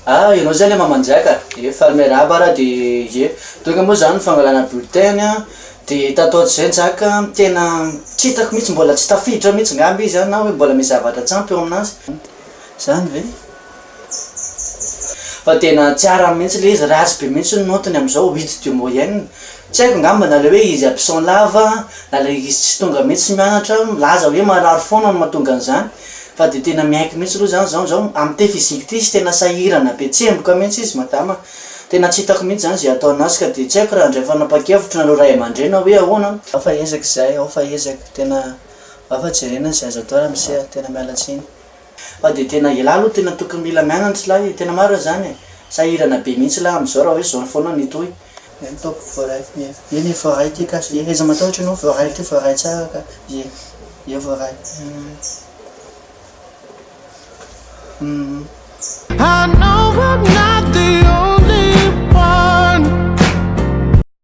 Ianao zany le mamanjaka, efa miarahaba raha dia ie tonga moa zany fangalana bulletin dia tataotra izay njaka tena tsy hitako mihitsy mbola tsy tafiditra mihitsy ngamby izy na hoe mbola misy zavatra tsampy eo aminazy zany ve fa tena tsy ara mihitsy le izy ratsy be mihitsy ny notiny amin'izao 8 de moyenne tsy haiko ngamba na le hoe izy absent lava na le izy tsy tonga mihitsy mianatra laza hoe marary foana no mahatonga an'izany fa dia tena miaiky mihitsy aloha zany zao amin'ny te fizika ty izy tena sahirana be tsemboka mihitsy izy madama tena tsy hitako mihitsy zany zay atao anazy ka dia tsy haiko raha andray fanapa-kevitra nareo ray aman-dreny hoe ahoana ao fa ezaka izay ao fa ezaka tena afa jerena izay azo atao raha misy tena miala tsiny fa dia tena ilahy aloha tena tokony mila mianatra lahy tena maro zany sahirana be mihitsy lahy amin'izao raha hoe zao foana nitohy taoko voaray iny voaray ty ka eza matahotra ianao voaray ty voaray tsara ka ie voaray I know